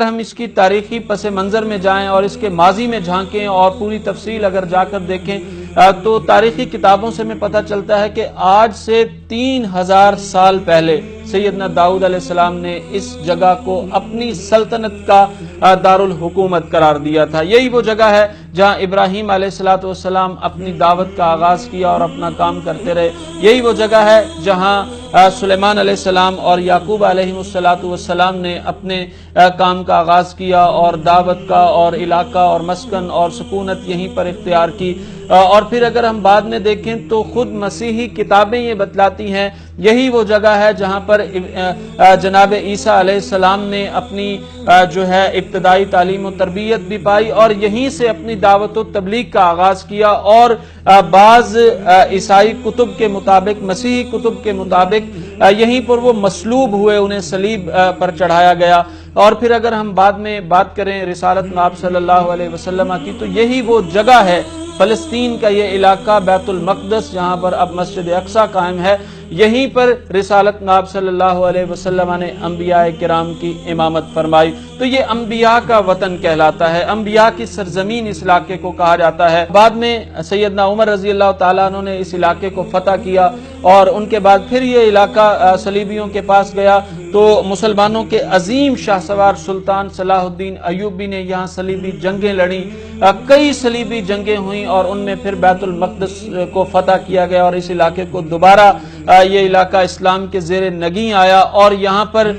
ہم اس کی تاریخی پس منظر میں جائیں اور اس کے ماضی میں جھانکیں اور پوری تفصیل اگر جا کر دیکھیں تو تاریخی کتابوں سے ہمیں پتہ چلتا ہے کہ آج سے 3000 سال پہلے سیدنا داؤد علیہ السلام نے اس جگہ کو اپنی سلطنت کا دارالحکومت قرار دیا تھا۔ یہی وہ جگہ ہے جہاں ابراہیم علیہ السلام اپنی دعوت کا آغاز کیا اور اپنا کام کرتے رہے۔ یہی وہ جگہ ہے جہاں سلیمان علیہ السلام اور یعقوب علیہ السلام نے اپنے کام کا آغاز کیا اور دعوت کا اور علاقہ اور مسکن اور سکونت یہیں پر اختیار کی۔ اور پھر اگر ہم بعد میں دیکھیں تو خود مسیحی کتابیں یہ بتلاتی ہیں یہی وہ جگہ ہے جہاں پر جناب عیسیٰ علیہ السلام نے اپنی جو ہے ابتدائی تعلیم و تربیت بھی پائی اور یہیں سے اپنی دعوت و تبلیغ کا آغاز کیا، اور بعض عیسائی کتب کے مطابق، مسیحی کتب کے مطابق یہیں پر وہ مصلوب ہوئے، انہیں صلیب پر چڑھایا گیا۔ اور پھر اگر ہم بعد میں بات کریں رسالت میں آپ صلی اللہ علیہ وسلم کی، تو یہی وہ جگہ ہے، فلسطین کا یہ علاقہ بیت المقدس جہاں پر اب مسجد اقصی قائم ہے، یہیں پر رسالت میں آپ صلی اللہ علیہ وسلم نے انبیاء کرام کی امامت فرمائی۔ تو یہ انبیاء کا وطن کہلاتا ہے، انبیاء کی سرزمین اس علاقے کو کہا جاتا ہے۔ بعد میں سیدنا عمر رضی اللہ تعالیٰ عنہ نے اس علاقے کو فتح کیا اور ان کے بعد پھر یہ علاقہ صلیبیوں کے پاس گیا، تو مسلمانوں کے عظیم شاہ سوار سلطان صلاح الدین ایوبی نے یہاں صلیبی جنگیں لڑیں، کئی صلیبی جنگیں ہوئیں اور ان میں پھر بیت المقدس کو فتح کیا گیا اور اس علاقے کو دوبارہ یہ علاقہ اسلام کے زیر نگیں آیا۔ اور یہاں پر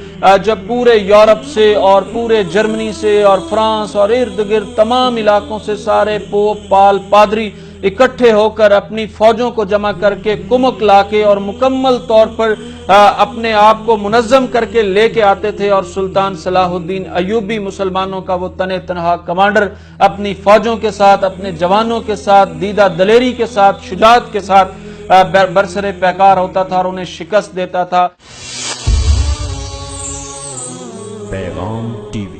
جب پورے یورپ سے اور پورے جرمنی سے اور فرانس اور ارد گرد تمام علاقوں سے سارے پوپ، پال، پادری اکٹھے ہو کر اپنی فوجوں کو جمع کر کے کمک لا کے اور مکمل طور پر اپنے آپ کو منظم کر کے لے کے آتے تھے، اور سلطان صلاح الدین ایوبی مسلمانوں کا وہ تن تنہا کمانڈر اپنی فوجوں کے ساتھ، اپنے جوانوں کے ساتھ، دیدہ دلیری کے ساتھ، شجاعت کے ساتھ برسر پیکار ہوتا تھا اور انہیں شکست دیتا تھا۔ پیغام ٹی وی